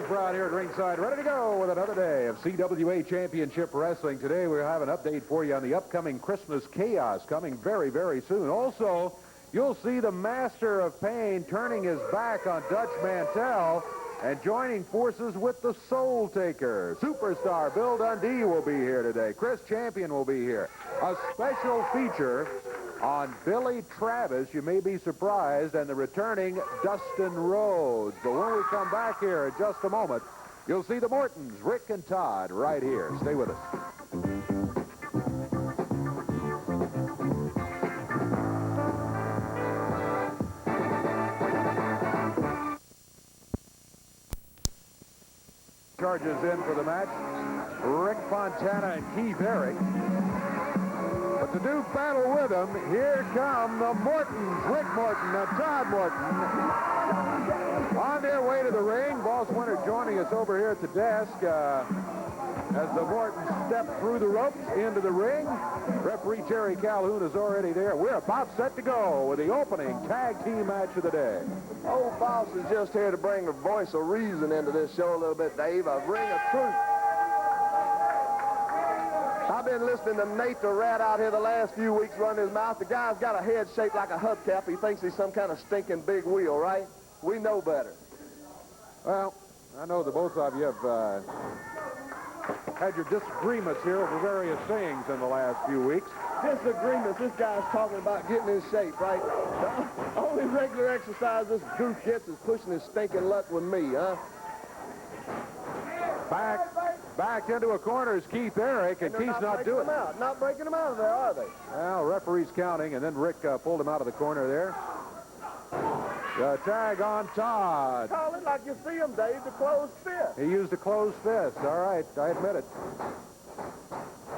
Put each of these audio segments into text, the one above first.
Brown here at ringside, ready to go with another day of CWA Championship Wrestling. Today we have an update for you on the upcoming Christmas Chaos coming very, very soon. Also, you'll see the Master of Pain turning his back on Dutch Mantell and joining forces with the Soultaker. Superstar Bill Dundee will be here today. Chris Champion will be here. A special feature on Billy Travis, you may be surprised, and the returning Dustin Rhodes. But when we come back here in just a moment, you'll see the Mortons, Rick and Todd, right here. Stay with us. Charges in for the match, Ric Fontana and Keith Eric. But to do battle with them, here come the Mortons, Rick Morton and Todd Morton. On their way to the ring, Boss Winter joining us over here at the desk as the Mortons step through the ropes into the ring. Referee Jerry Calhoun is already there. We're about set to go with the opening tag team match of the day. Old Boss is just here to bring a voice of reason into this show a little bit, Dave. A ring of truth. I've been listening to Nate the Rat out here the last few weeks running his mouth. The guy's got a head shaped like a hubcap. He thinks he's some kind of stinking big wheel, right? We know better. Well, I know that both of you have had your disagreements here over various things in the last few weeks. Disagreements? This guy's talking about getting in shape, right? The only regular exercise this goof gets is pushing his stinking luck with me, huh? Back into a corner is Keith Eric, and Keith's not doing it. Not breaking him out of there, are they? Well, referee's counting, and then Rick pulled him out of the corner there. The tag on Todd. Call it like you see him, Dave, the closed fist. He used a closed fist. All right, I admit it.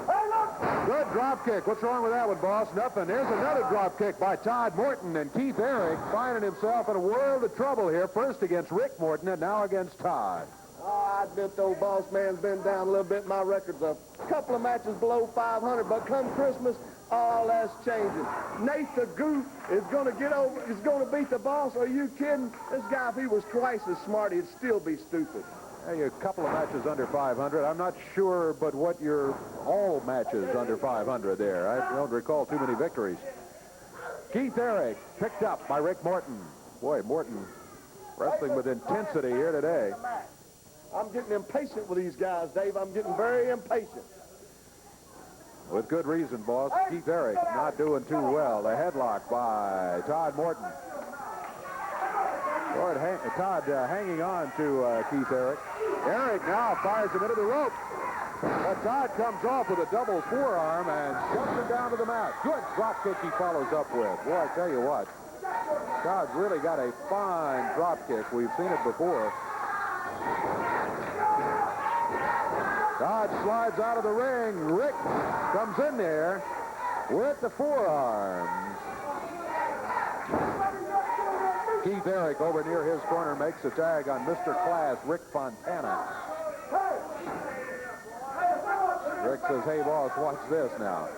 Hey, look! Good drop kick. What's wrong with that one, boss? Nothing. There's another drop kick by Todd Morton, and Keith Eric finding himself in a world of trouble here, first against Rick Morton and now against Todd. I admit the old boss man's been down a little bit. My record's a couple of matches below 500, but come Christmas, all that's changing. Nate the Goof is going to beat the boss. Are you kidding? This guy, if he was twice as smart, he'd still be stupid. Hey, a couple of matches under 500. I'm not sure, but what your all matches under 500 there. I don't recall too many victories. Keith Eric picked up by Rick Morton. Boy, Morton wrestling with intensity here today. I'm getting impatient with these guys, Dave. I'm getting very impatient. With good reason, boss. Keith Eric not doing too well. The headlock by Todd Morton. Todd hanging on to Keith Eric. Eric now fires him into the rope. But Todd comes off with a double forearm and shoves him down to the mat. Good drop kick he follows up with. Boy, I tell you what. Todd's really got a fine drop kick. We've seen it before. Todd slides out of the ring. Rick comes in there with the forearms. Keith Eric over near his corner makes a tag on Mr. Class, Ric Fontana. Rick says, hey, boss, watch this now.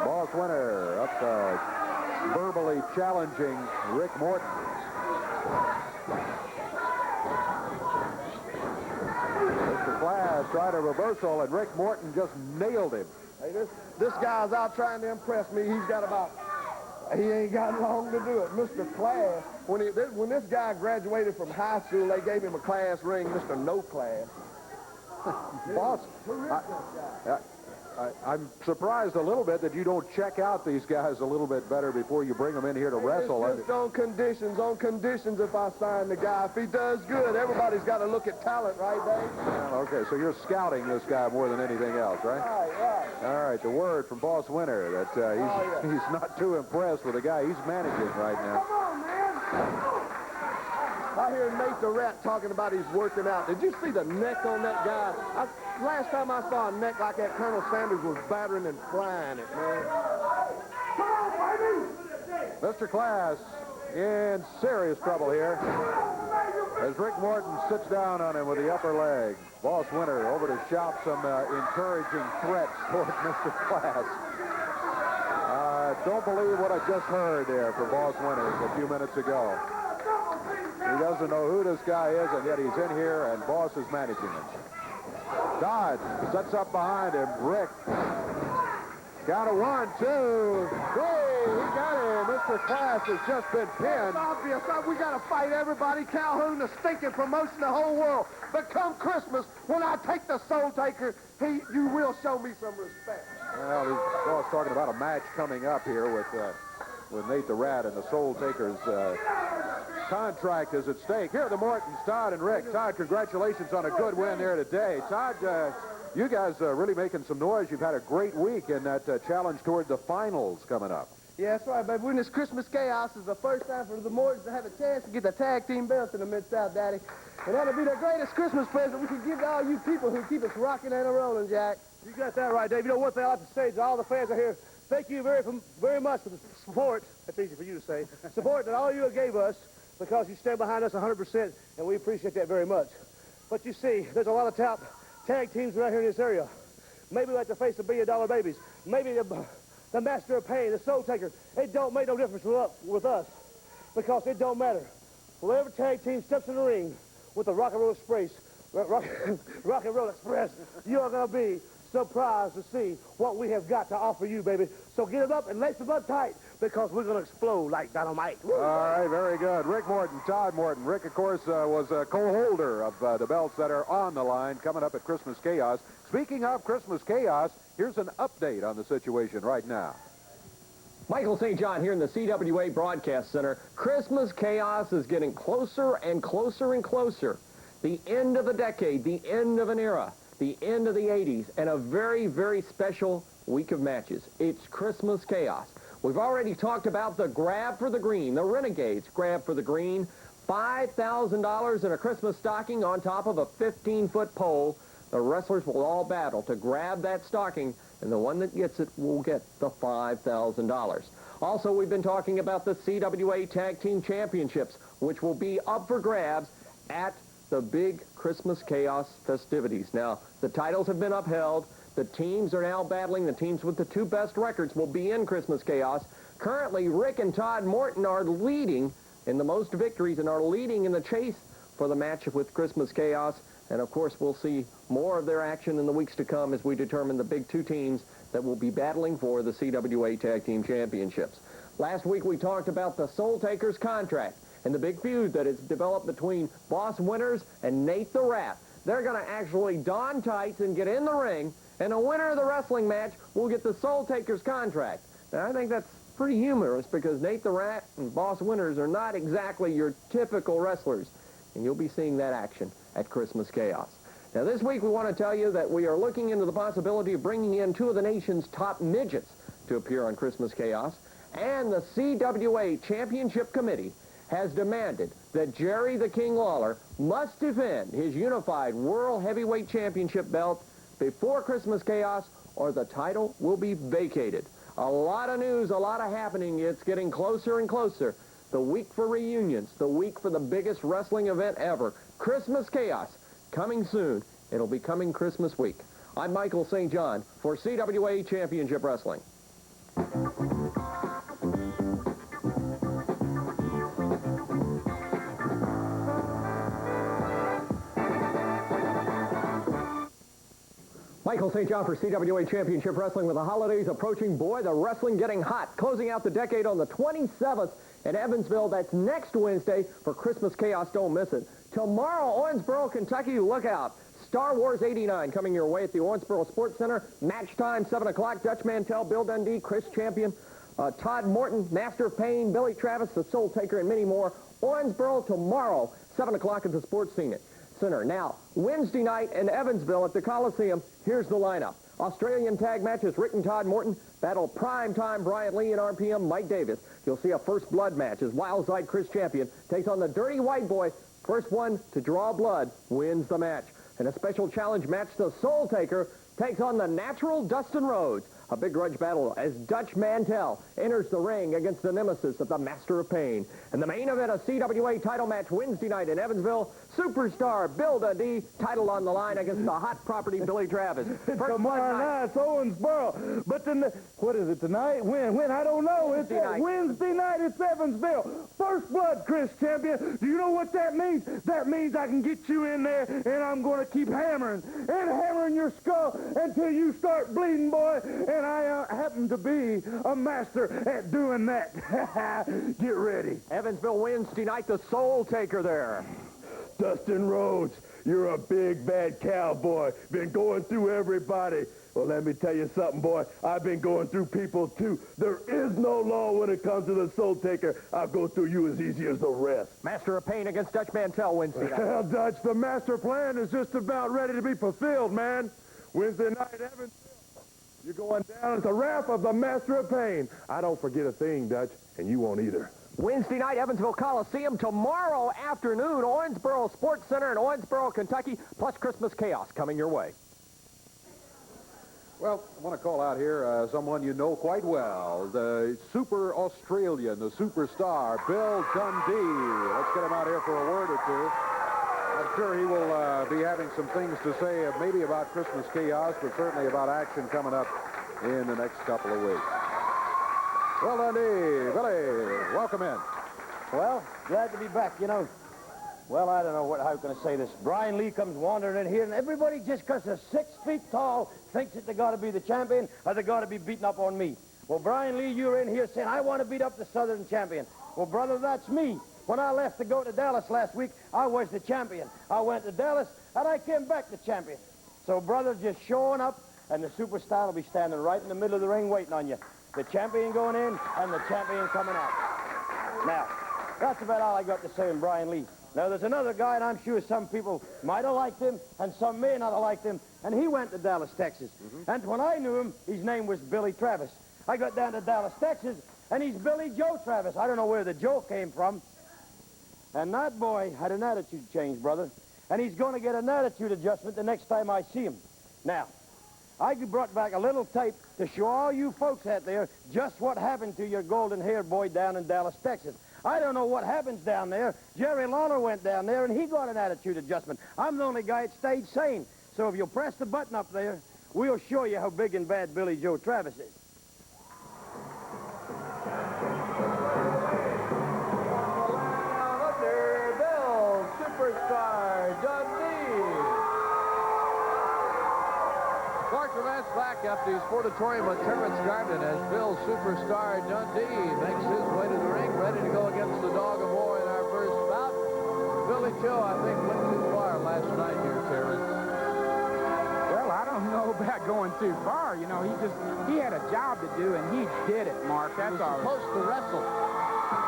Boss Winter up verbally challenging Rick Morton. Mr. Class tried a reversal, and Rick Morton just nailed him. Hey, this guy's out trying to impress me. He ain't got long to do it. Mr. Class, when this guy graduated from high school, they gave him a class ring, Mr. No Class. Boss, I'm surprised a little bit that you don't check out these guys a little bit better before you bring them in here to wrestle. It's just on conditions if I sign the guy. If he does good, everybody's got to look at talent, right, Dave? Well, okay, so you're scouting this guy more than anything else, right? Right. All right, the word from Boss Winter that he's not too impressed with the guy he's managing right now. Come on, man. I hear Nate the Rat talking about he's working out. Did you see the neck on that guy? Last time I saw a neck like that, Colonel Sanders was battering and frying it, man. Come on, baby! Mr. Class in serious trouble here as Rick Morton sits down on him with the upper leg. Boss Winter over to shout some encouraging threats toward Mr. Class. don't believe what I just heard there from Boss Winters a few minutes ago. He doesn't know who this guy is, and yet he's in here, and Boss is managing him. Todd sets up behind him. Rick. Count of 1, 2, 3. He got him. Mr. Class has just been pinned. It's obvious. We got to fight everybody. Calhoun, the stinking promotion, the whole world. But come Christmas, when I take the Soultaker, you will show me some respect. Well, he's Boss talking about a match coming up here with Nate the Rat, and the Soultaker's contract is at stake. Here are the Mortons, Todd and Rick. Todd, congratulations on a good win there today. Todd, you guys are really making some noise. You've had a great week in that challenge toward the finals coming up. Yeah, that's right, baby. When this Christmas chaos is the first time for the Mortons to have a chance to get the tag team belts in the Mid-South, Daddy. And that'll be the greatest Christmas present we can give to all you people who keep us rocking and a-rolling, Jack. You got that right, Dave. You know, one thing I like to say to all the fans out here, thank you very much for the support. That's easy for you to say. Support that all of you gave us, because you stand behind us 100%, and we appreciate that very much. But you see, there's a lot of top tag teams right here in this area. Maybe we like to face the $1 billion babies. Maybe the Master of Pain, the Soultaker. It don't make no difference with us, because it don't matter. Whatever tag team steps in the ring with the Rock and Roll Express, Rock and Roll Express, you're going to be surprised to see what we have got to offer you, baby. So get it up and lace them up tight, because we're going to explode like dynamite. All right, very good. Rick Morton, Todd Morton. Rick, of course, was a co-holder of the belts that are on the line coming up at Christmas Chaos. Speaking of Christmas Chaos, here's an update on the situation right now. Michael St. John here in the CWA Broadcast Center. Christmas Chaos is getting closer and closer and closer. The end of a decade, the end of an era, the end of the 80s, and a very, very special week of matches. It's Christmas Chaos. We've already talked about the grab for the green, the Renegades grab for the green, $5,000 in a Christmas stocking on top of a 15-foot pole. The wrestlers will all battle to grab that stocking, and the one that gets it will get the $5,000. Also, we've been talking about the CWA Tag Team Championships, which will be up for grabs at the big Christmas Chaos festivities. Now, the titles have been upheld. The teams are now battling. The teams with the 2 best records will be in Christmas Chaos. Currently, Rick and Todd Morton are leading in the most victories and are leading in the chase for the match with Christmas Chaos. And, of course, we'll see more of their action in the weeks to come as we determine the big 2 teams that will be battling for the CWA Tag Team Championships. Last week, we talked about the Soultaker's contract and the big feud that has developed between Boss Winters and Nate the Rat. They're going to actually don tights and get in the ring, and the winner of the wrestling match will get the Soultaker's contract. Now, I think that's pretty humorous, because Nate the Rat and Boss Winters are not exactly your typical wrestlers, and you'll be seeing that action at Christmas Chaos. Now, this week we want to tell you that we are looking into the possibility of bringing in 2 of the nation's top midgets to appear on Christmas Chaos, and the CWA Championship Committee has demanded that Jerry the King Lawler must defend his unified World Heavyweight Championship belt before Christmas Chaos, or the title will be vacated. A lot of news, a lot of happening. It's getting closer and closer. The week for reunions, the week for the biggest wrestling event ever. Christmas Chaos, coming soon. It'll be coming Christmas week. I'm Michael St. John for CWA Championship Wrestling. Michael St. John for CWA Championship Wrestling. With the holidays approaching, boy, the wrestling getting hot. Closing out the decade on the 27th in Evansville. That's next Wednesday for Christmas Chaos. Don't miss it. Tomorrow, Owensboro, Kentucky. Look out. Star Wars 89 coming your way at the Owensboro Sports Center. Match time, 7 o'clock. Dutch Mantell, Bill Dundee, Chris Champion, Todd Morton, Master of Pain, Billy Travis, the Soultaker, and many more. Owensboro tomorrow, 7 o'clock at the Sports Center. Now, Wednesday night in Evansville at the Coliseum, here's the lineup. Australian tag matches, Rick and Todd Morton battle primetime Brian Lee and RPM Mike Davis. You'll see a first blood match as Wildside Chris Champion takes on the Dirty White Boy. First one to draw blood wins the match. And a special challenge match, the Soultaker takes on the Natural Dustin Rhodes. A big grudge battle as Dutch Mantell enters the ring against the nemesis of the Master of Pain. And the main event, a CWA title match Wednesday night in Evansville. Superstar Bill Dundee, title on the line against the hot property Billy Travis. Tomorrow night, it's Owensboro. But what is it tonight? When? I don't know. It's Wednesday night. It's Evansville. First blood, Chris Champion. Do you know what that means? That means I can get you in there, and I'm going to keep hammering and hammering your skull until you start bleeding, boy. And I happen to be a master at doing that. Get ready. Evansville Wednesday night, the Soultaker there. Dustin Rhodes, you're a big, bad cowboy. Been going through everybody. Well, let me tell you something, boy. I've been going through people, too. There is no law when it comes to the Soultaker. I'll go through you as easy as the rest. Master of Pain against Dutch Mantell Wednesday night. Well, Dutch, the master plan is just about ready to be fulfilled, man. Wednesday night, Evansville. You're going down as the wrath of the Master of Pain. I don't forget a thing, Dutch, and you won't either. Wednesday night, Evansville Coliseum. Tomorrow afternoon, Owensboro Sports Center in Owensboro, Kentucky, plus Christmas Chaos coming your way. Well, I want to call out here someone you know quite well, the Super Australian, the superstar, Bill Dundee. Let's get him out here for a word or two. I'm sure he will be having some things to say, maybe about Christmas Chaos, but certainly about action coming up in the next couple of weeks. Well, Dundee, Billy, welcome in. Well, glad to be back, you know. Well, I don't know how can I say this. Brian Lee comes wandering in here, and everybody just because they're 6 feet tall thinks that they got to be the champion or they got to be beating up on me. Well, Brian Lee, you're in here saying, I want to beat up the Southern champion. Well, brother, that's me. When I left to go to Dallas last week, I was the champion. I went to Dallas, and I came back the champion. So, brother, just showing up, and the superstar will be standing right in the middle of the ring waiting on you. The champion going in and the champion coming out. Now, that's about all I got to say on Brian Lee. Now, there's another guy, and I'm sure some people might have liked him, and some may not have liked him, and he went to Dallas, Texas. And when I knew him, his name was Billy Travis. I got down to Dallas, Texas, and he's Billy Joe Travis. I don't know where the Joe came from. And that boy had an attitude change, brother. And he's going to get an attitude adjustment the next time I see him. Now, I brought back a little tape to show all you folks out there just what happened to your golden-haired boy down in Dallas, Texas. I don't know what happens down there. Jerry Lawler went down there, and he got an attitude adjustment. I'm the only guy that stayed sane. So if you'll press the button up there, we'll show you how big and bad Billy Joe Travis is. Bill Superstar Dundee. Clark Events back at the Sportatorium at Terrence Garden as Bill Superstar Dundee makes his way to the ring, ready to go against the Dog of War in our first bout. Billy Joe, I think, went too far last night here, Terrence. Well, I don't know about going too far. You know, he had a job to do, and he did it, Mark. That's all. He was supposed to wrestle.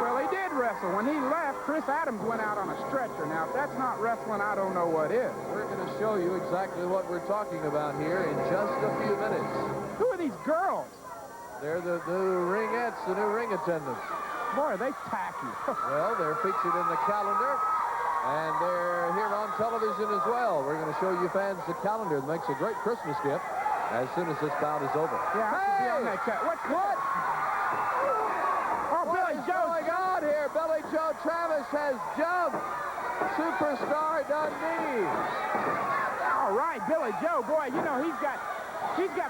Well, he did wrestle. When he left, Chris Adams went out on a stretcher. Now, if that's not wrestling, I don't know what is. We're going to show you exactly what we're talking about here in just a few minutes. Who are these girls? They're the new ringettes, the new ring attendants. Boy, are they tacky. Well, they're featured in the calendar, and they're here on television as well. We're going to show you fans the calendar that makes a great Christmas gift as soon as this bout is over. Yeah, I should be on that cut. What? Oh, Billy Joe. What's going on here? Billy Joe Travis has jumped Superstar Dundee. All right, Billy Joe, boy, you know, he's got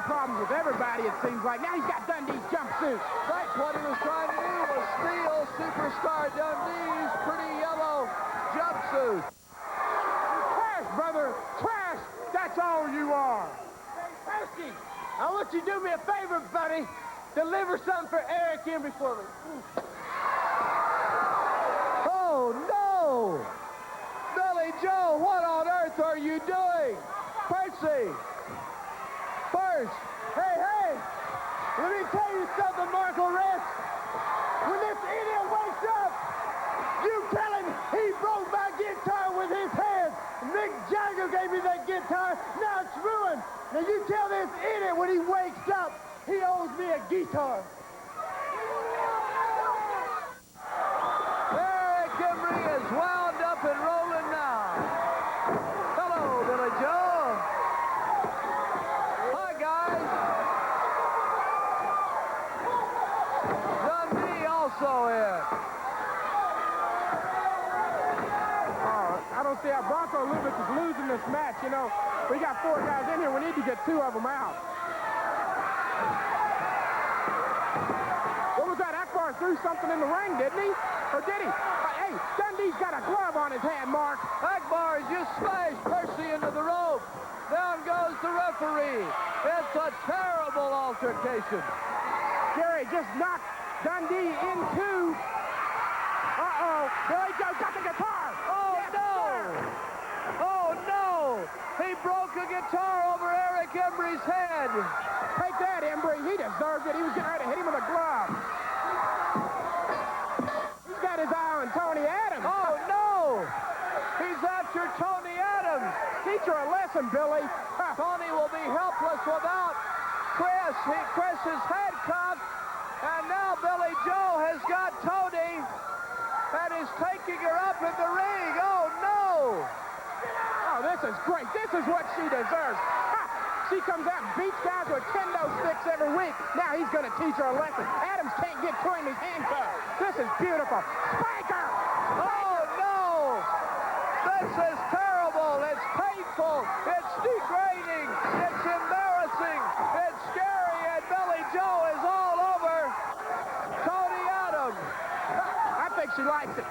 problems with everybody, it seems like. Now he's got Dundee's jumpsuit. That's what he was trying to do, was steal Superstar Dundee's pretty yellow jumpsuit. Trash, brother, trash. That's all you are. Hey, Percy, I want you to do me a favor, buddy. Deliver something for Eric in before me. Oh, no! Billy Joe, what on earth are you doing? Percy! First! Hey, let me tell you something, Marco Rest. When this idiot wakes up, you tell him he broke my guitar with his hands. Mick Jagger gave me that guitar. Now it's ruined. Now you tell this idiot when he wakes up, he owes me a guitar. Eric Embry is wound up and rolling now. Hello, Billy Joe. Hi, guys. Dundee also here. I don't don't see how Bronco Lubitz is losing this match. You know, we got 4 guys in here. We need to get 2 of them out. What was that? Akbar threw something in the ring, didn't he? Or did he? Hey, Dundee's got a glove on his hand, Mark. Akbar just smashed Percy into the rope. Down goes the referee. It's a terrible altercation. Jerry just knocked Dundee into... Uh-oh. Billy Joe got the guitar. Oh, yes, no. Sir. Oh, no. He broke a guitar over Eric Embry's head. Take that, Embry. He deserved it. He was getting ready to hit him with a glove. He's got his eye on Toni Adams. Oh, no. He's after Toni Adams. Teach her a lesson, Billy. Toni will be helpless without Chris. Chris is handcuffed. And now Billy Joe has got Toni and is taking her up in the ring. Oh, no. Oh, this is great. This is what she deserves. Ha! She comes out and beats guys with kendo sticks every week. Now he's going to teach her a lesson. Adams can't get to him. He's handcuffed. This is beautiful. Spanker! Oh, no. This is terrible. It's painful. It's degrading. It's embarrassing. It's scary. And Billy Joe is all over Toni Adams. I think she likes it.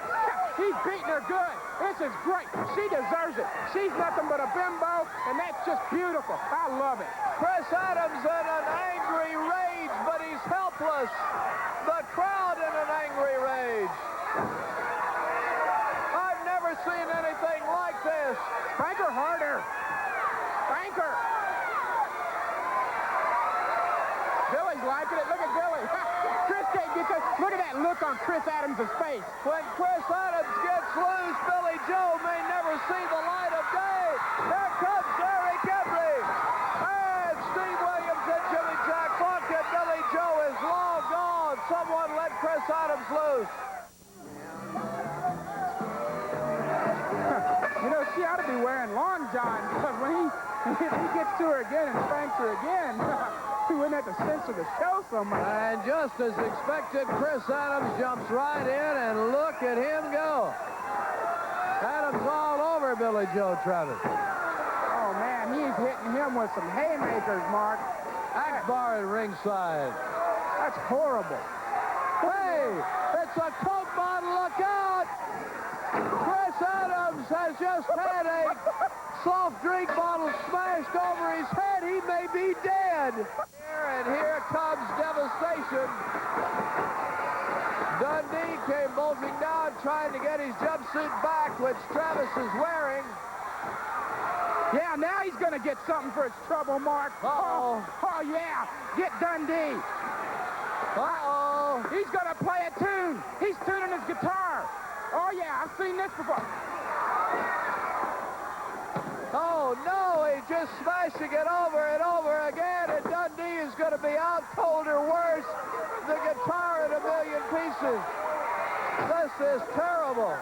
He's beating her good. This is great. She deserves it. She's nothing but a bimbo, and that's just beautiful. I love it. Chris Adams in an angry rage, but he's helpless. The crowd in an angry rage. I've never seen anything like this. Spank her harder. Spank her. Billy's liking it. Look at Billy. Chris can't get this. Look at that look on Chris Adams' face. When Chris Adams gets loose, Billy Joe may never see the light of day. Here comes Eric Embry. And Steve Williams and Jimmy Jack Funk, and Billy Joe is long gone. Someone let Chris Adams loose. You know, she ought to be wearing long johns, because when he gets to her again and spanks her again, he wouldn't have to censor the show so much. And just as expected, Chris Adams jumps right in, and look at him go. Adams all over Billy Joe Travis. Oh, man, he's hitting him with some haymakers, Mark. Akbar at ringside. That's horrible. Hey, it's a Coke bottle, look out! Chris Adams has just had a soft drink bottle smashed over his head. He may be dead. And here comes devastation. Dundee came bolting down, trying to get his jumpsuit back, which Travis is wearing. Yeah, now he's going to get something for his trouble, Mark. Uh-oh. Oh, yeah. Get Dundee. Uh-oh. He's going to play a tune. He's tuning his guitar. Oh, yeah, I've seen this before. Oh, no, he's just smashing it over and over again, and Dundee is going to be out cold or worse. The guitar in a million pieces. This is terrible.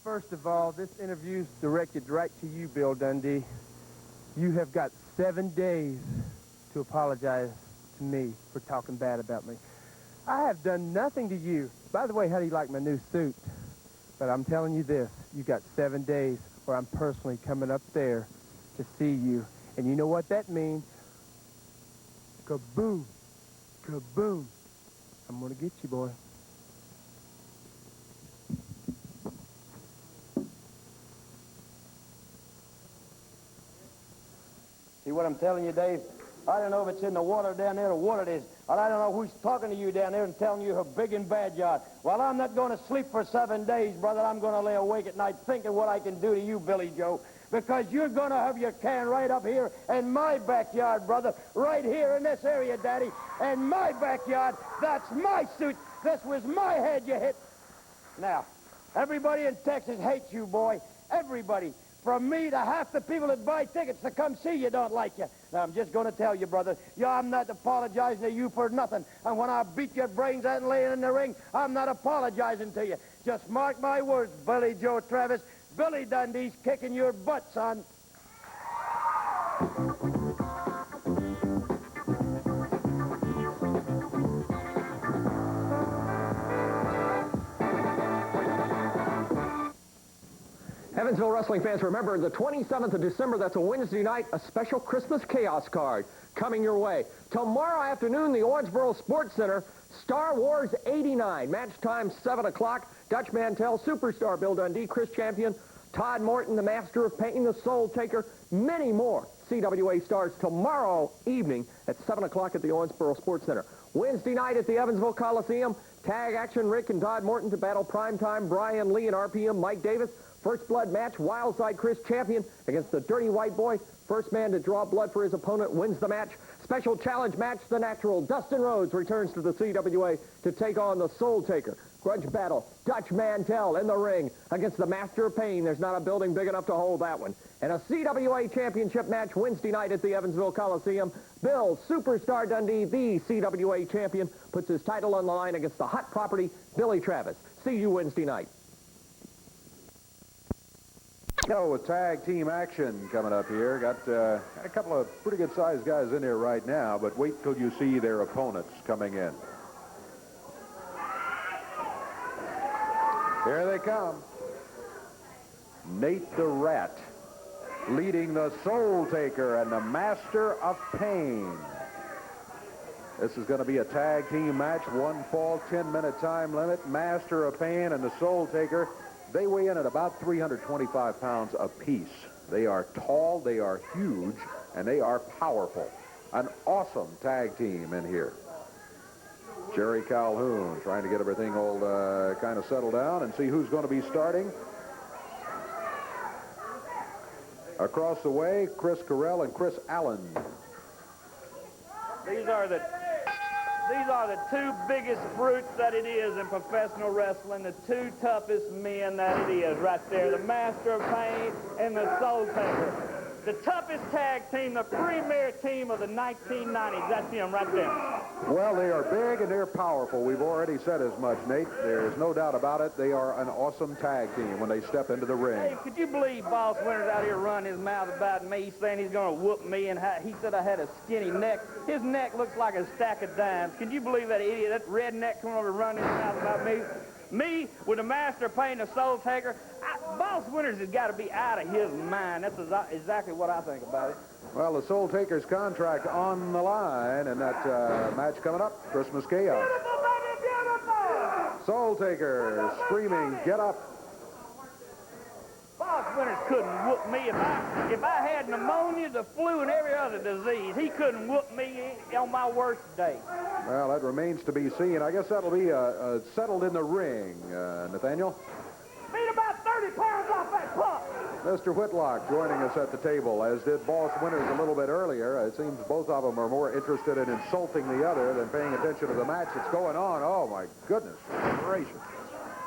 First of all, this interview is directed right to you, Bill Dundee. You have got 7 days to apologize to me for talking bad about me. I have done nothing to you. By the way, how do you like my new suit? But I'm telling you this, you got 7 days where I'm personally coming up there to see you. And you know what that means? Kaboom. Kaboom. I'm going to get you, boy. See what I'm telling you, Dave? I don't know if it's in the water down there or what it is. And I don't know who's talking to you down there and telling you how big and bad you are. Well, I'm not going to sleep for 7 days, brother. I'm going to lay awake at night thinking what I can do to you, Billy Joe. Because you're going to have your can right up here in my backyard, brother. Right here in this area, Daddy. In my backyard. That's my suit. This was my head you hit. Now, everybody in Texas hates you, boy. Everybody. From me to half the people that buy tickets to come see you don't like you. Now, I'm just going to tell you, brother, I'm not apologizing to you for nothing. And when I beat your brains out and laying in the ring, I'm not apologizing to you. Just mark my words, Billy Joe Travis. Billy Dundee's kicking your butt, son. Evansville wrestling fans, remember the 27th of December, that's a Wednesday night, a special Christmas Chaos card coming your way. Tomorrow afternoon, the Owensboro Sports Center, Star Wars 89. Match time 7 o'clock. Dutch Mantell, Superstar Bill Dundee, Chris Champion, Todd Morton, the Master of Pain, the Soultaker, many more CWA stars tomorrow evening at 7 o'clock at the Owensboro Sports Center. Wednesday night at the Evansville Coliseum, tag action, Rick and Todd Morton to battle Primetime, Brian Lee and RPM, Mike Davis. First blood match, Wildside Chris Champion against the Dirty White Boy. First man to draw blood for his opponent wins the match. Special challenge match, the Natural. Dustin Rhodes returns to the CWA to take on the Soultaker. Grudge battle, Dutch Mantell in the ring against the Master of Pain. There's not a building big enough to hold that one. And a CWA championship match Wednesday night at the Evansville Coliseum. Bill Superstar Dundee, the CWA champion, puts his title on the line against the hot property, Billy Travis. See you Wednesday night. With tag team action coming up here. Got a couple of pretty good-sized guys in there right now, but wait till you see their opponents coming in. Here they come. Nate the Rat leading the Soultaker and the Master of Pain. This is going to be a tag team match, one fall, 10-minute time limit. Master of Pain and the Soultaker, they weigh in at about 325 pounds apiece. They are tall, they are huge, and they are powerful. An awesome tag team in here. Jerry Calhoun trying to get everything all kind of settled down and see who's going to be starting. Across the way, Chris Carell and Chris Allen. These are the two biggest brutes that it is in professional wrestling, the two toughest men that it is right there, the Master of Pain and the Soultaker. The toughest tag team, the premier team of the 1990s. That's him right there. Well, they are big and they're powerful. We've already said as much, Nate. There's no doubt about it. They are an awesome tag team when they step into the ring. Hey, could you believe Boss Winters out here running his mouth about me, saying he's going to whoop me, and he said I had a skinny neck. His neck looks like a stack of dimes. Can you believe that idiot, that redneck coming over and running his mouth about me? Me, with the Master of Pain, the Soultaker, Boss Winters has got to be out of his mind. That's exactly what I think about it. Well, the Soultaker's contract on the line, and that match coming up, Christmas Chaos. Beautiful, baby, beautiful! Soultaker screaming, get up. Boss Winters couldn't whoop me if I had pneumonia, the flu, and every other disease. He couldn't whoop me on my worst day. Well, that remains to be seen. I guess that'll be settled in the ring, Nathaniel. Beat about 30 pounds off that pump. Mr. Whitlock joining us at the table, as did Boss Winters a little bit earlier. It seems both of them are more interested in insulting the other than paying attention to the match that's going on. Oh, my goodness gracious.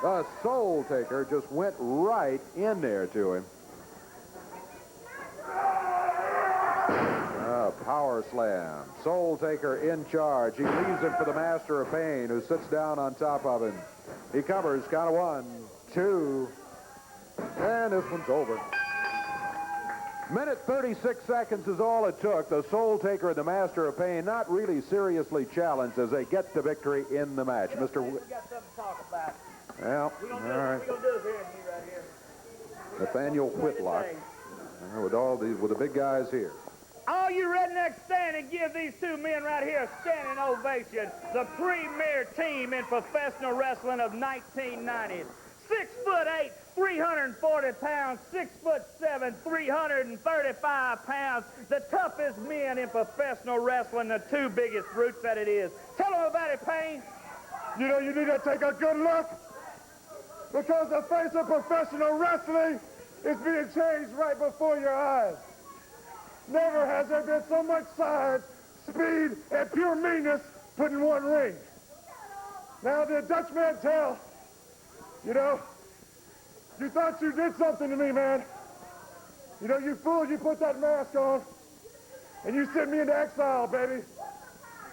The Soultaker just went right in there to him. Power slam. Soultaker in charge. He leaves him for the Master of Pain, who sits down on top of him. He covers, count of 1, 2, and this one's over. Minute 36 seconds is all it took. The Soultaker and the Master of Pain not really seriously challenged as they get the victory in the match. Mr. We got something to talk about. Well, all right. We're going to do this here and me right here. Nathaniel Whitlock with the big guys here. All you rednecks stand and give these two men right here a standing ovation. The premier team in professional wrestling of 1990s. 6'8", 340 pounds, 6'7", 335 pounds. The toughest men in professional wrestling, the two biggest brutes that it is. Tell them about it, Payne. You know, you need to take a good look, because the face of professional wrestling is being changed right before your eyes. Never has there been so much size, speed, and pure meanness put in one ring. Now, the Dutch Mantell, you know, you thought you did something to me, man. You know, you fool, you put that mask on, and you sent me into exile, baby.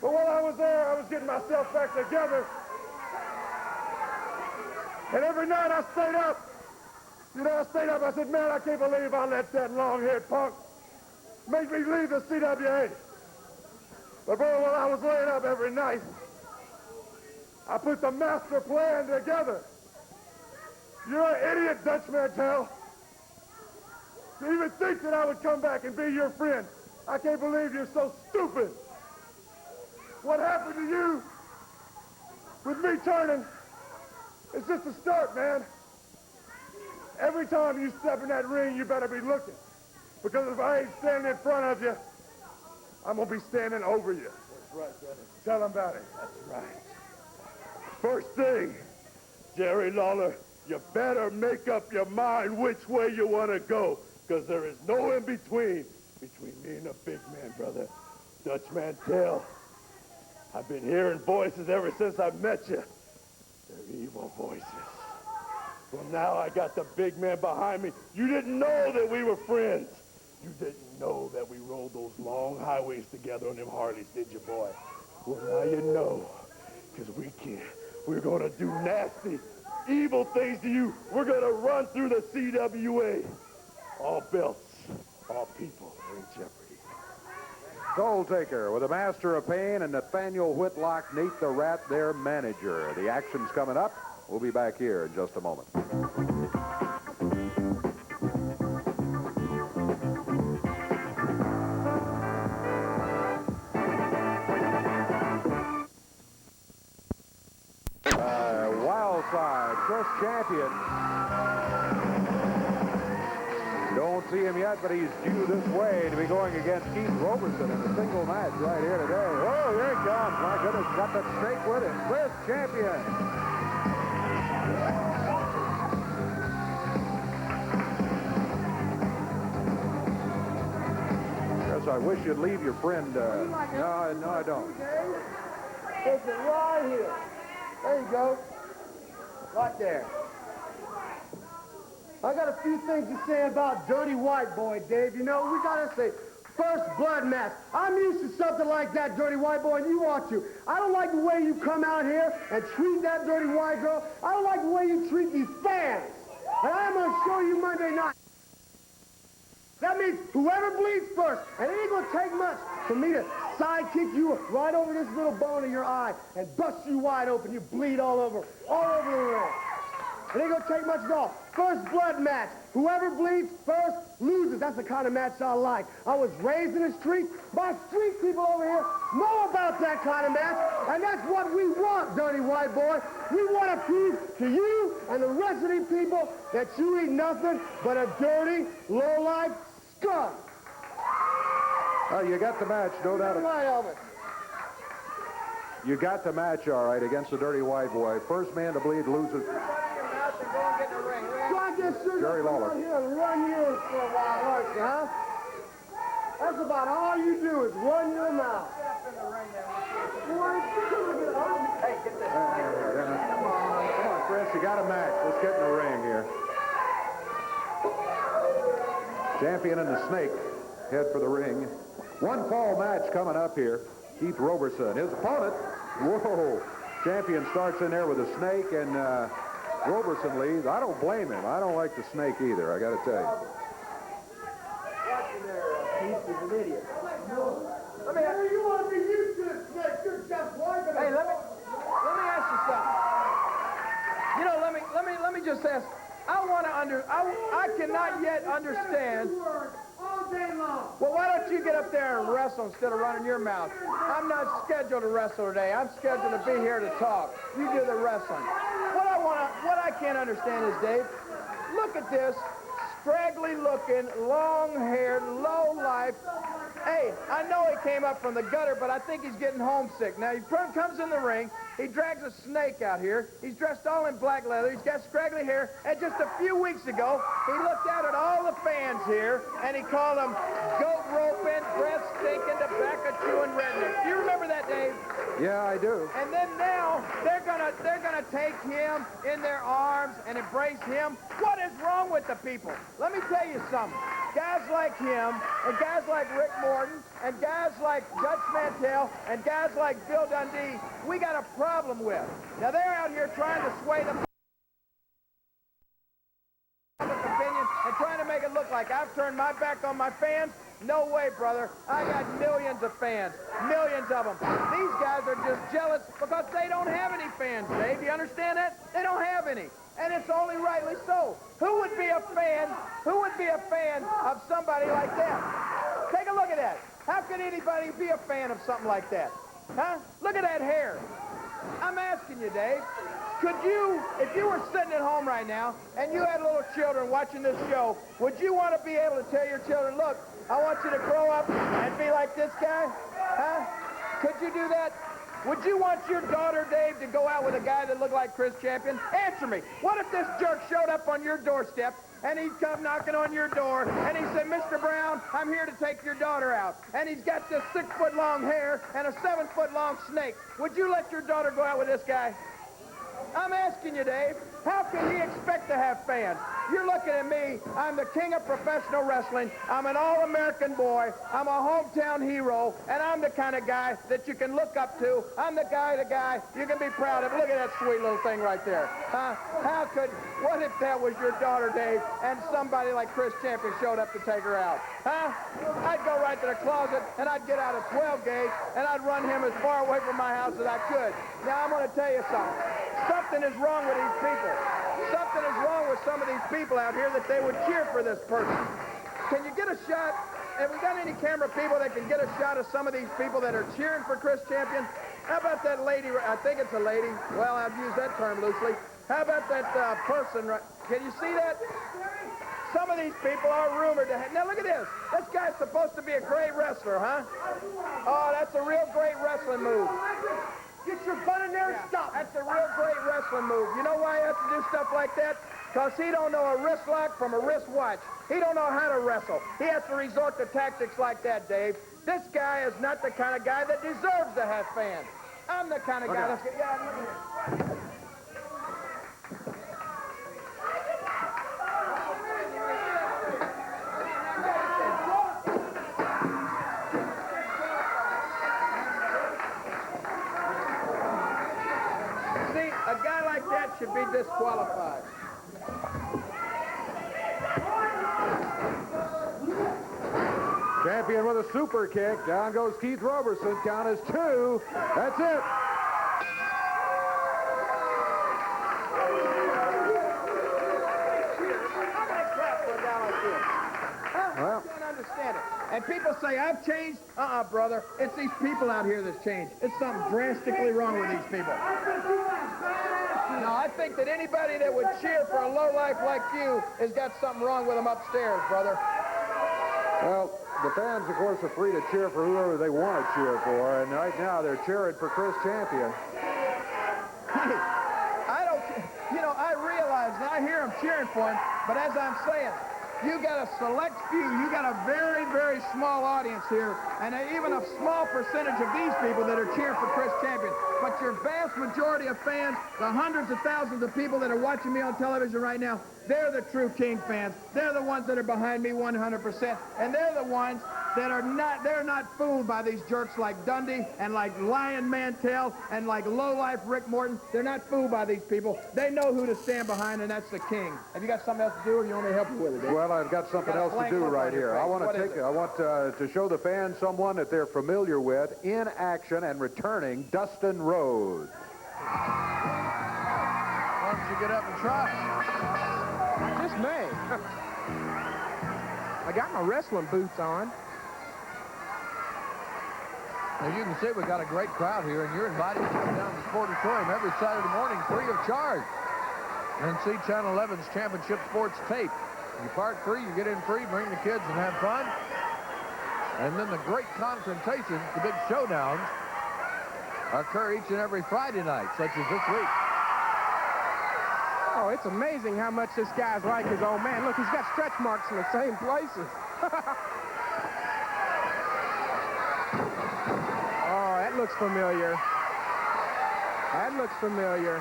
But while I was there, I was getting myself back together. And every night I stayed up. You know, I stayed up. I said, man, I can't believe I let that long-haired punk make me leave the CWA. But, bro, while I was laying up every night, I put the master plan together. You're an idiot, Dutch Mantell. to even think that I would come back and be your friend. I can't believe you're so stupid. What happened to you with me turning, it's just a start, man. Every time you step in that ring, you better be looking. Because if I ain't standing in front of you, I'm going to be standing over you. That's right, brother. Tell them about it. That's right. First thing, Jerry Lawler, you better make up your mind which way you want to go. Because there is no in-between me and the big man, brother. Dutch Mantell. I've been hearing voices ever since I met you. They're evil voices. Well, now I got the big man behind me. You didn't know that we were friends. You didn't know that we rode those long highways together on them Harleys, did you, boy? Well, now you know. Because we're going to do nasty, evil things to you. We're going to run through the CWA. All belts, all people are in jeopardy. Soultaker with a Master of Pain and Nathaniel Whitlock, Nate the Rat, their manager. The action's coming up. We'll be back here in just a moment. Wildside, Chris Champion. Don't see him yet, but he's due this way to be going against Keith Roberson in a single match right here today. Oh, here he comes. My goodness, got the snake with him. Chris Champion. Chris, I wish you'd leave your friend. No, I don't. Take it right here. There you go. Right there. I got a few things to say about Dirty White Boy, Dave. You know, we got to say, first blood match. I'm used to something like that, Dirty White Boy, and you ought to. I don't like the way you come out here and treat that dirty white girl. I don't like the way you treat these fans. And I'm going to show you Monday night. That means whoever bleeds first, and it ain't going to take much for me to sidekick you right over this little bone in your eye and bust you wide open. You bleed all over the ring. It ain't going to take much at all. First blood match. Whoever bleeds first loses. That's the kind of match I like. I was raised in the street. My street people over here know about that kind of match, and that's what we want, Dirty White Boy. We want to prove to you and the rest of these people that you ain't nothing but a dirty, low-life scum. Oh, you got the match, no doubt. Right of it. You got the match, all right, against the Dirty White Boy. First man to bleed loses. Jerry Lawler. Come here and run yours for a while, aren't you, huh? That's about all you do is run your mouth. Hey, get this. Come on, Chris, you got a match. Let's get in the ring here. Champion and the Snake head for the ring. One fall match coming up here. Keith Roberson, his opponent. Whoa. Champion starts in there with a Snake, and Roberson leads. I don't blame him. I don't like the Snake either, I got to tell you. Watching there, Keith is an idiot. You want to be used to the Snake. You're just one. Hey, let me ask you something. You know, let me just ask. I cannot yet understand. All day long. Well, why don't you get up there and wrestle instead of running your mouth? I'm not scheduled to wrestle today. I'm scheduled to be here to talk. You do the wrestling. What I can't understand is, Dave, look at this scraggly looking, long-haired, low-life. Hey, I know he came up from the gutter, but I think he's getting homesick. Now, he comes in the ring. He drags a Snake out here. He's dressed all in black leather. He's got scraggly hair. And just a few weeks ago, he looked out at all the fans here, and he called them goat roping, breath stinking, tobacco chewing rednecks. Do you remember that, Dave? Yeah, I do. And then now they're gonna take him in their arms and embrace him. What is wrong with the people? Let me tell you something. Guys like him and guys like Rick Morton and guys like Dutch Mantell and guys like Bill Dundee, we got a problem with. Now they're out here trying to sway the public opinion and trying to make it look like I've turned my back on my fans. No way, brother. I got millions of fans, millions of them. These guys are just jealous because they don't have any fans, Dave. You understand that? They don't have any. And it's only rightly so. Who would be a fan of somebody like that? Take a look at that. How could anybody be a fan of something like that? Huh? Look at that hair. I'm asking you, Dave. Could you, if you were sitting at home right now and you had little children watching this show, would you want to be able to tell your children, look, I want you to grow up and be like this guy? Huh? Could you do that? Would you want your daughter, Dave, to go out with a guy that looked like Chris Champion? Answer me. What if this jerk showed up on your doorstep and he'd come knocking on your door and he said, Mr. Brown, I'm here to take your daughter out. And he's got this 6-foot-long hair and a 7-foot-long snake. Would you let your daughter go out with this guy? I'm asking you, Dave, how can he expect to have fans? You're looking at me. I'm the king of professional wrestling. I'm an all-American boy. I'm a hometown hero, and I'm the kind of guy that you can look up to. I'm the guy you can be proud of. Look at that sweet little thing right there. Huh? What if that was your daughter, Dave, and somebody like Chris Champion showed up to take her out? Huh? I'd go right to the closet, and I'd get out a 12-gauge, and I'd run him as far away from my house as I could. Now, I'm going to tell you something. Something is wrong with these people. Something is wrong with some of these people out here that they would cheer for this person. Can you get a shot? Have we got any camera people that can get a shot of some of these people that are cheering for Chris Champion? How about that lady? I think it's a lady. Well, I've used that term loosely. How about that person? Can you see that? Some of these people are rumored to have... Now, look at this. This guy's supposed to be a great wrestler, huh? Oh, that's a real great wrestling move. Get your butt in there and stop. That's a real great wrestling move. You know why he has to do stuff like that? Because he don't know a wrist lock from a wrist watch. He don't know how to wrestle. He has to resort to tactics like that, Dave. This guy is not the kind of guy that deserves to have fans. I'm the kind of guy that's... Yeah, look at this. A guy like that should be disqualified. Champion with a super kick. Down goes Keith Roberson. Count is 2. That's it. Well, I can't understand it. And people say, I've changed. Brother. It's these people out here that's changed. It's something drastically wrong with these people. No, I think that anybody that would cheer for a lowlife like you has got something wrong with them upstairs, brother. Well, the fans, of course, are free to cheer for whoever they want to cheer for, and right now they're cheering for Chris Champion. Hey, I realize that I hear them cheering for him, but as I'm saying, you got a select few, you got a very, very small audience here, and even a small percentage of these people that are cheering for Chris Champion. But your vast majority of fans, the hundreds of thousands of people that are watching me on television right now, they're the true King fans. They're the ones that are behind me 100%, and they're the ones that are not fooled by these jerks like Dundee and like Lion Mantell and like lowlife Rick Morton. They're not fooled by these people. They know who to stand behind, and that's the King. Have you got something else to do, or you want me to help you with it, Dave? Well, I've got something else to do right here. I want to show the fans someone that they're familiar with in action and returning, Dustin Rhodes. Why don't you get up and try? Just me. I got my wrestling boots on. As you can see, we've got a great crowd here, and you're invited to come down to the Sportatorium every Saturday morning free of charge and see Channel 11's Championship Sports tape. You park free, you get in free, bring the kids and have fun. And then the great confrontations, the big showdowns, occur each and every Friday night, such as this week. Oh, it's amazing how much this guy's like his old man. Look, he's got stretch marks in the same places. Oh, that looks familiar. That looks familiar.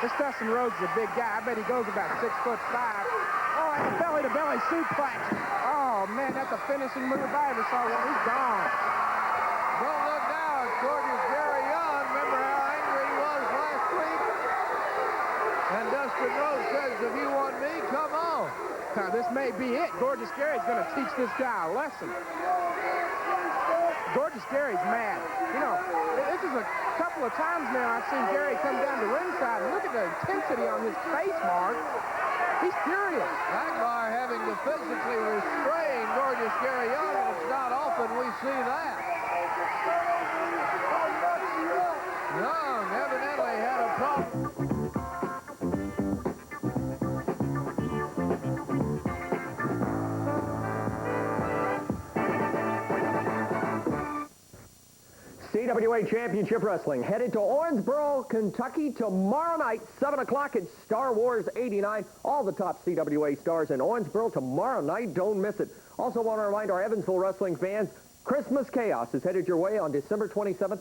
This Dustin Rhodes is a big guy. I bet he goes about 6'5". Oh, and a belly-to-belly suplex. Oh, man, that's a finishing move if I ever saw one. He's gone. Don't look now. It's gorgeous Gary Young. Remember how angry he was last week? And Dustin Rhodes says, if you want me, come on. This may be it. Gorgeous Gorgeous Gary's going to teach this guy a lesson. Gorgeous Gary's mad. You know, this is a couple of times now I've seen Gary come down to ringside, and look at the intensity on his face, Mark. He's furious. Akbar having to physically restrain Gorgeous Gary Young, and it's not often we see that. Young evidently had a problem. CWA Championship Wrestling headed to Owensboro, Kentucky tomorrow night, 7 o'clock at Star Wars 89. All the top CWA stars in Owensboro tomorrow night. Don't miss it. Also want to remind our Evansville wrestling fans, Christmas Chaos is headed your way on December 27th,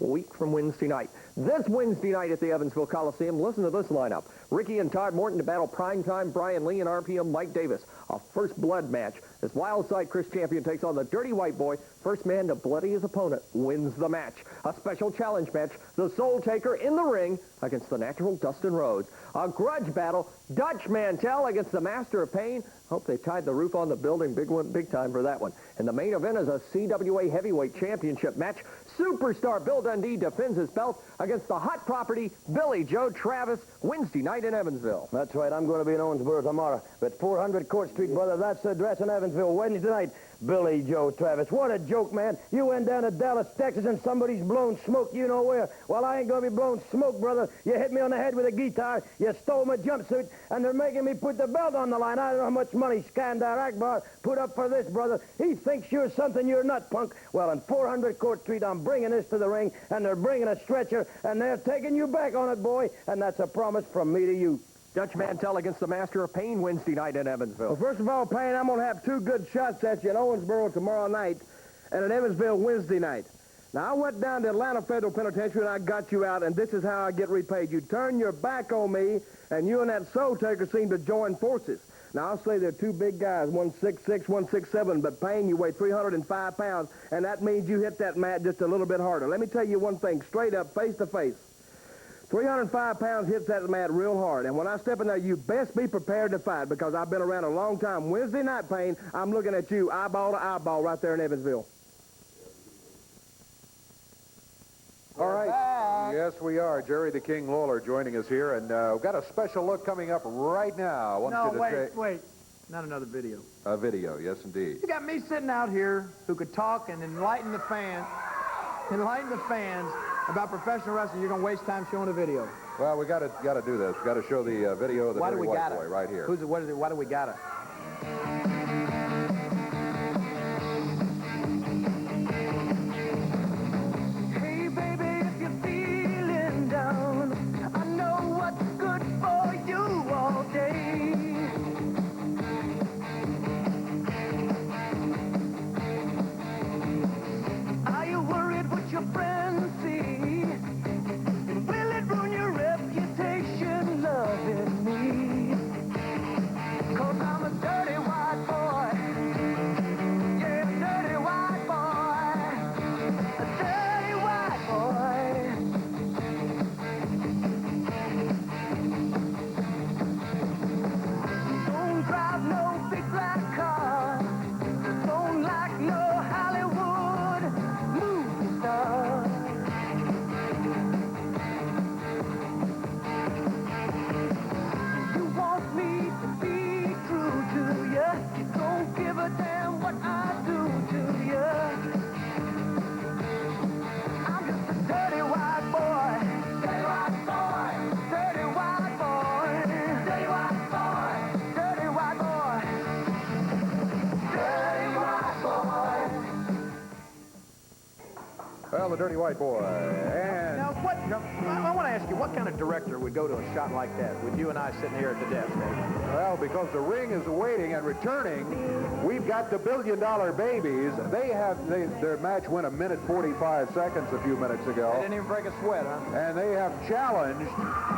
a week from Wednesday night. This Wednesday night at the Evansville Coliseum, listen to this lineup. Ricky and Todd Morton to battle Primetime Brian Lee and RPM Mike Davis. A first blood match as Wildside Chris Champion takes on the Dirty White Boy. First man to bloody his opponent wins the match. A special challenge match, the Soultaker in the ring against the natural Dustin Rhodes. A grudge battle, Dutch Mantell against the Master of Pain. Hope they tied the roof on the building big time for that one. And the main event is a CWA Heavyweight Championship match. Superstar Bill Dundee defends his belt against the hot property Billy Joe Travis Wednesday night in Evansville. That's right. I'm going to be in Owensboro tomorrow. But 400 Court Street, brother, that's the address in Evansville Wednesday night. Billy Joe Travis. What a joke, man. You went down to Dallas, Texas, and somebody's blown smoke you know where. Well, I ain't going to be blowing smoke, brother. You hit me on the head with a guitar. You stole my jumpsuit, and they're making me put the belt on the line. I don't know how much money Skandar Akbar put up for this, brother. He thinks you're something you're not, punk. Well, on 400 Court Street, I'm bringing this to the ring, and they're bringing a stretcher, and they're taking you back on it, boy, and that's a promise from me to you. Dutch Mantell against the Master of Pain Wednesday night in Evansville. Well, first of all, Payne, I'm going to have 2 good shots at you in Owensboro tomorrow night and in Evansville Wednesday night. Now, I went down to Atlanta Federal Penitentiary and I got you out, and this is how I get repaid. You turn your back on me, and you and that Soultaker seem to join forces. Now, I'll say they're 2 big guys, 166, 167, but Payne, you weigh 305 pounds, and that means you hit that mat just a little bit harder. Let me tell you one thing, straight up, face to face. 305 pounds hits that mat real hard, and when I step in there, you best be prepared to fight because I've been around a long time. Wednesday night, Payne, I'm looking at you eyeball to eyeball right there in Evansville. All right. Yes, we are. Jerry the King Lawler joining us here, and we've got a special look coming up right now. Wait. Not another video. A video, yes, indeed. You got me sitting out here who could talk and enlighten the fans about professional wrestling. You're going to waste time showing a video. Well, we got to do this. We got to show the video of the Dirty White Boy right here. Why do we got it? Hey, baby, if you're feeling down, I know what's good for you all day. Are you worried what your friends see? Will it ruin your reputation loving me? 'Cause I'm a dirty white boy. Yeah, a dirty white boy. A dirty white boy. Don't drive no big black car. Don't like no Hollywood movie star. You want me to be true to you. You don't give a damn what I do to you. I'm just a dirty white boy. Dirty white boy. Dirty white boy. Dirty white boy. Dirty white boy. Dirty white boy. Well, the Dirty White Boy. And I want to ask you, what kind of director would go to a shot like that with you and I sitting here at the desk, Dave? well, because the ring is awaiting and returning, we've got the $1 Billion Babies. Their match went 1:45 a few minutes ago. They didn't even break a sweat, huh? And they have challenged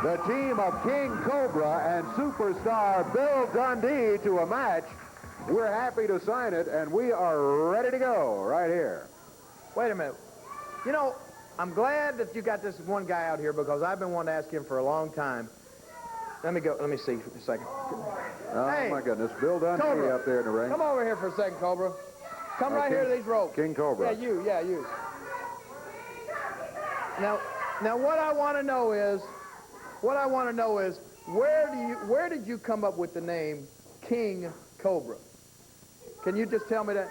the team of King Cobra and Superstar Bill Dundee to a match. We're happy to sign it, and we are ready to go right here. Wait a minute. You know, I'm glad that you got this one guy out here because I've been wanting to ask him for a long time. Let me see for a second. Oh, Hey, my goodness. Bill Dundee Cobra, up there in the ring. come over here for a second, Cobra. Come right here to these ropes. King Cobra. Yeah, you. Now, what I want to know is, where did you come up with the name King Cobra? Can you just tell me that?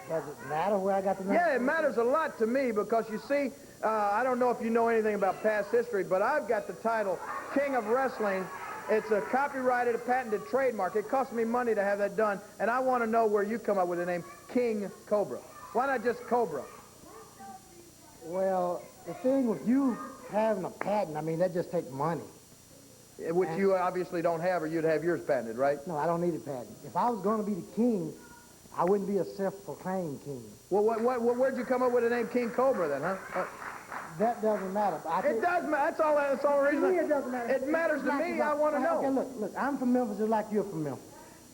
Does it matter where I got the name? Yeah, it matters a lot to me because you see, I don't know if you know anything about past history, but I've got the title King of Wrestling. It's a copyrighted, a patented trademark. It cost me money to have that done, and I want to know where you come up with the name King Cobra. Why not just Cobra? Well, the thing with you having a patent, I mean, that just takes money. Which you obviously don't have, or you'd have yours patented, right? No, I don't need a patent. If I was going to be the king, I wouldn't be a self-proclaimed king. Well, where'd you come up with the name King Cobra then, huh? That doesn't matter. It does matter. That's all the reason. To me, it doesn't matter. It matters to me. I want to know. Okay, look, I'm from Memphis just like you're from Memphis.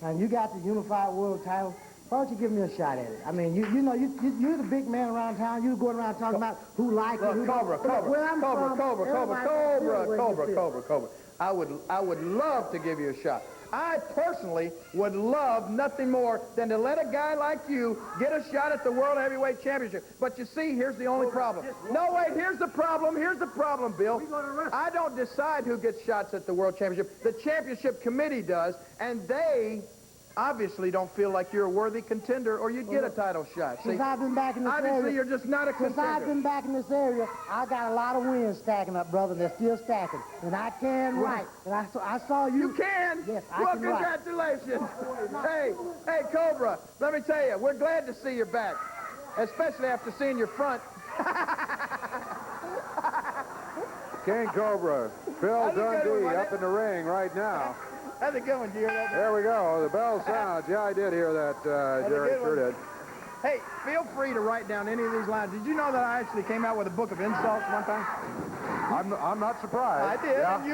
And you got the unified world title. Why don't you give me a shot at it? I mean, you're the big man around town. You're going around talking about who likes it, who Cobra. I would love to give you a shot. I personally would love nothing more than to let a guy like you get a shot at the World Heavyweight Championship. But you see, here's the only problem. No, wait, here's the problem. Here's the problem, Bill. I don't decide who gets shots at the World Championship. The championship committee does, and they obviously don't feel like you're a worthy contender or you'd get a title shot. Since I've been back in this area. Obviously, you're just not a contender. Since I've been back in this area, I got a lot of wins stacking up, brother. They're still stacking. And I can write. And I saw you. You can? Yes, I well, can write. congratulations. Hey, Cobra, let me tell you, we're glad to see you back, especially after seeing your front. King Cobra, Bill Dundee up in the ring right now. That's a good one, Jerry. There we go. The bell sounds. Yeah, I did hear that, Jerry. Sure did. Hey, feel free to write down any of these lines. Did you know that I actually came out with a book of insults one time? I'm not surprised. I did. Yeah,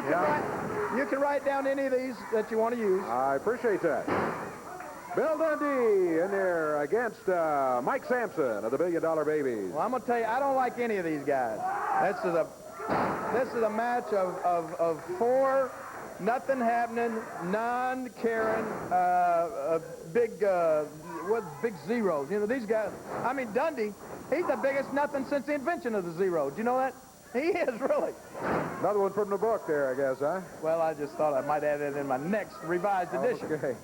And you can write down any of these that you want to use. I appreciate that. Bill Dundee in there against Mike Sampson of the $1 Billion Babies. Well, I'm going to tell you, I don't like any of these guys. This is a match of four nothing happening, non-caring, big zeros. You know, these guys, I mean, Dundee, he's the biggest nothing since the invention of the zero. Do you know that? He is, really. Another one from the book there, I guess, huh? Well, I just thought I might add it in my next revised edition. Okay.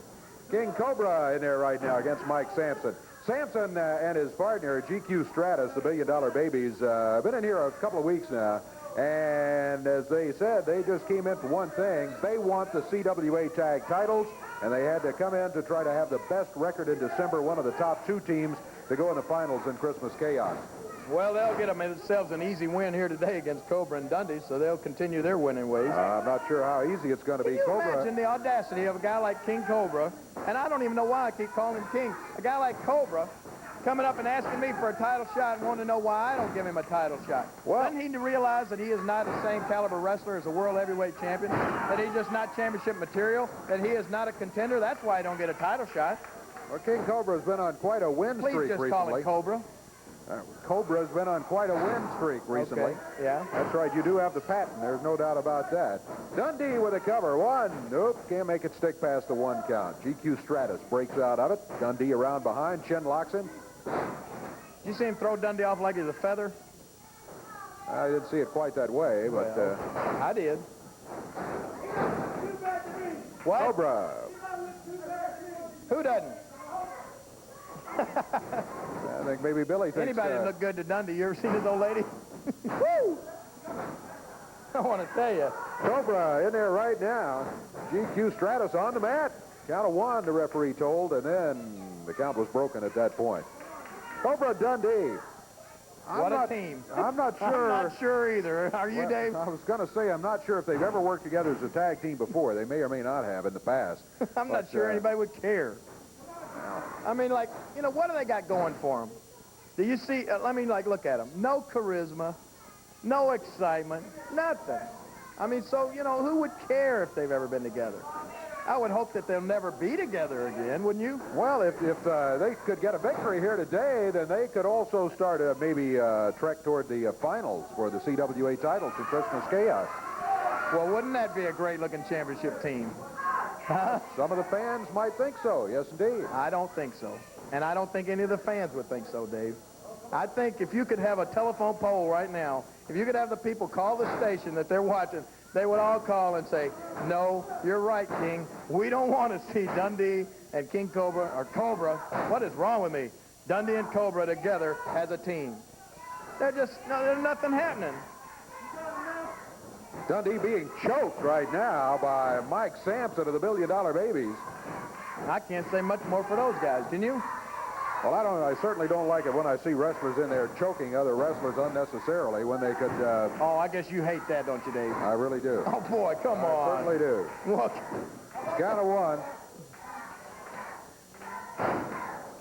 King Cobra in there right now against Mike Sampson. Sampson and his partner, GQ Stratus, the $1 Billion Babies, been in here a couple of weeks now. And as they said, they just came in for one thing. They want the CWA tag titles, and they had to come in to try to have the best record in December, one of the top two teams to go in the finals in Christmas Chaos. Well, they'll get themselves an easy win here today against Cobra and Dundee, so they'll continue their winning ways. I'm not sure how easy it's going to be. Can you imagine the audacity of a guy like King Cobra, and I don't even know why I keep calling him King, a guy like Cobra coming up and asking me for a title shot and wanting to know why I don't give him a title shot. Well, doesn't he realize that he is not the same caliber wrestler as a world heavyweight champion, that he's just not championship material, that he is not a contender? That's why I don't get a title shot. Well, King Cobra's been on quite a win streak recently. Please just call it Cobra. Cobra's been on quite a win streak recently. Okay. Yeah. That's right. You do have the patent. There's no doubt about that. Dundee with a cover. One. Nope. Can't make it stick past the one count. GQ Stratus breaks out of it. Dundee around behind. Chin locks him. Did you see him throw Dundee off like he's a feather? I didn't see it quite that way, but... Well, I did. What? Cobra. Who doesn't? I think maybe Billy thinks... Anybody look good to Dundee? You ever seen this old lady? Woo! I want to tell you. Cobra in there right now. GQ Stratus on the mat. Count of one, the referee told, and then the count was broken at that point. Cobra Dundee. What a team. I'm not sure. I'm not sure either. Are you, Dave? I was going to say I'm not sure if they've ever worked together as a tag team before. They may or may not have in the past. I'm not sure anybody would care. I mean, like, you know, what do they got going for them? Do you see, look at them. No charisma, no excitement, nothing. I mean, so, you know, who would care if they've ever been together? I would hope that they'll never be together again, wouldn't you? Well, if they could get a victory here today, then they could also start maybe trek toward the finals for the CWA titles in Christmas Chaos. Well, wouldn't that be a great-looking championship team? Some of the fans might think so. Yes, indeed. I don't think so. And I don't think any of the fans would think so, Dave. I think if you could have a telephone poll right now, if you could have the people call the station that they're watching, they would all call and say, no, you're right, King. We don't want to see Dundee and King Cobra, or Cobra. What is wrong with me? Dundee and Cobra together as a team. There's nothing happening. Dundee being choked right now by Mike Sampson of the $1 Billion Babies. I can't say much more for those guys, can you? Well, I certainly don't like it when I see wrestlers in there choking other wrestlers unnecessarily when they could... Oh, I guess you hate that, don't you, Dave? I really do. Oh, boy, come on. I certainly do. Look. Count of one.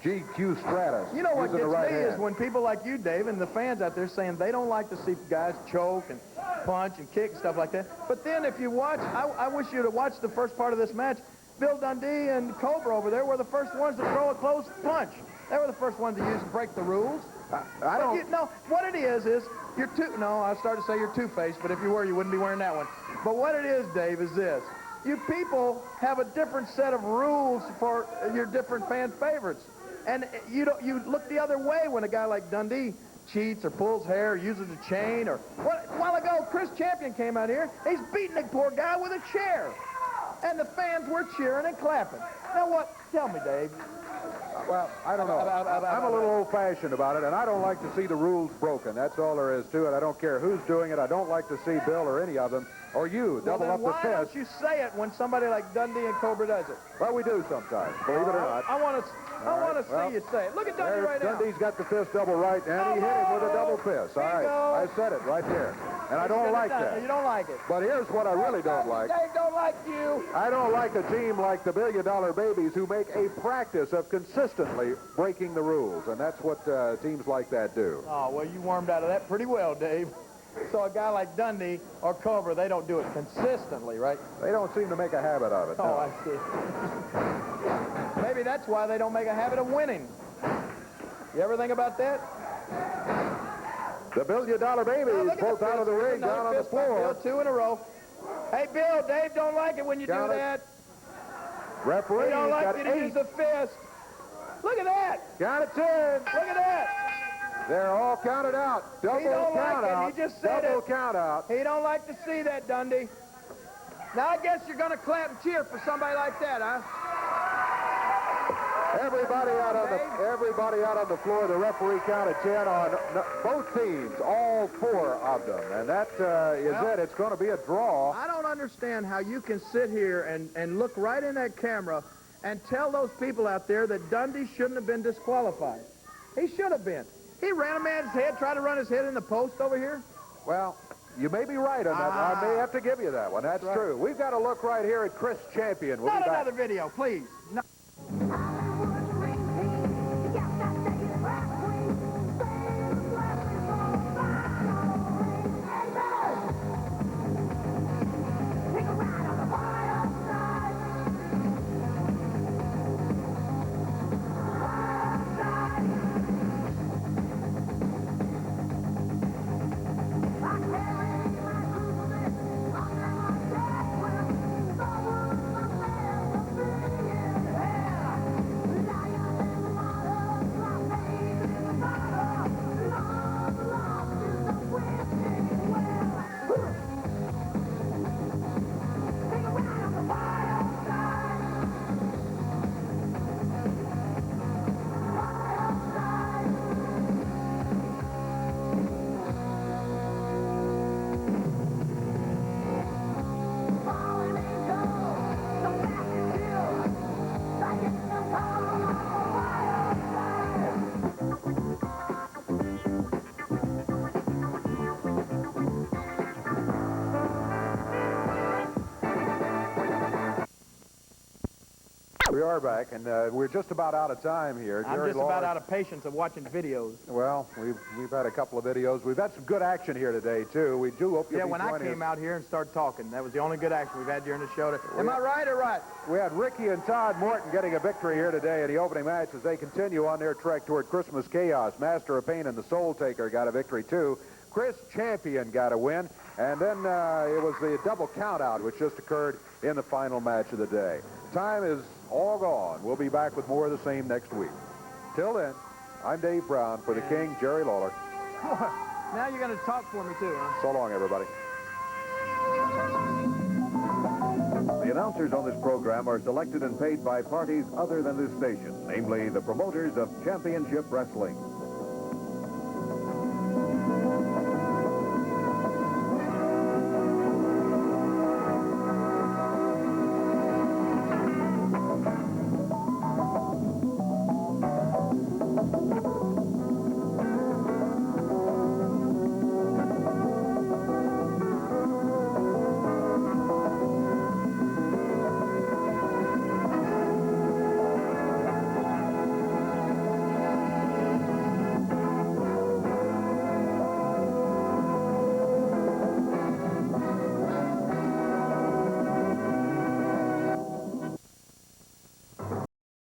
GQ Stratus. You know what gets right me hand. is when people like you, Dave, and the fans out there saying they don't like to see guys choke and punch and kick and stuff like that. But then if you watch, I wish you to watch the first part of this match. Bill Dundee and Cobra over there were the first ones to throw a close punch. They were the first ones to break the rules. I don't... No, what it is you're no, I started to say you're two-faced, but if you were, you wouldn't be wearing that one. But what it is, Dave, is this. You people have a different set of rules for your different fan favorites. And you look the other way when a guy like Dundee cheats or pulls hair or uses a chain. Or a while ago, Chris Champion came out here. He's beating the poor guy with a chair. And the fans were cheering and clapping. Now what? Tell me, Dave. Well, I don't know. I'm a little old-fashioned about it, and I don't like to see the rules broken. That's all there is to it. I don't care who's doing it. I don't like to see Bill or any of them, or you, double up the fist. Why don't you say it when somebody like Dundee and Cobra does it? Well, we do sometimes, believe it or not. I want to see you say it. Look at Dundee right now. Dundee's got the fist double right, and he hit him with a double fist. All right, I said it right there. And I don't like that. You don't like it. But here's what I really don't like. Dave don't like you. I don't like a team like the $1 Billion Babies who make a practice of consistently breaking the rules, and that's what teams like that do. Oh, well, you warmed out of that pretty well, Dave. So a guy like Dundee or Cobra, they don't do it consistently, right? They don't seem to make a habit of it. Oh, no. I see. Maybe that's why they don't make a habit of winning. You ever think about that? The $1 Billion Babies both out of the ring, down on the floor. Bill, 2 in a row. Hey, Bill, Dave don't like it when you do that. Referee, he don't like got you to use the fist. Look at that. Got it 10. Look at that. They're all counted out. Double he don't count like out. It. He just said Double it. Count out. He don't like to see that, Dundee. Now, I guess you're going to clap and cheer for somebody like that, huh? Everybody out on the floor. The referee counted 10 on both teams, all 4 of them. And that is it. It's going to be a draw. I don't understand how you can sit here and look right in that camera and tell those people out there that Dundee shouldn't have been disqualified. He should have been. He ran a man's head, tried to run his head in the post over here. Well, you may be right on that one. I may have to give you that one. That's true. We've got to look right here at Chris Champion. We'll Not be back. another video, please. No. We are back, and we're just about out of time here. I'm Jerry just Lawler, about out of patience of watching videos. Well, we've had a couple of videos. We've had some good action here today, too. We do hope you'll be when I joining came us. out here and started talking, that was the only good action we've had during the show. Am I right or right? We had Ricky and Todd Morton getting a victory here today in the opening match as they continue on their trek toward Christmas Chaos. Master of Pain and the Soultaker got a victory, too. Chris Champion got a win. And then it was the double countout, which just occurred in the final match of the day. Time is all gone. We'll be back with more of the same next week. Till then, I'm Dave Brown for the King, Jerry Lawler. Now you're going to talk for me, too, huh? So long, everybody. The announcers on this program are selected and paid by parties other than this station, namely the promoters of championship wrestling.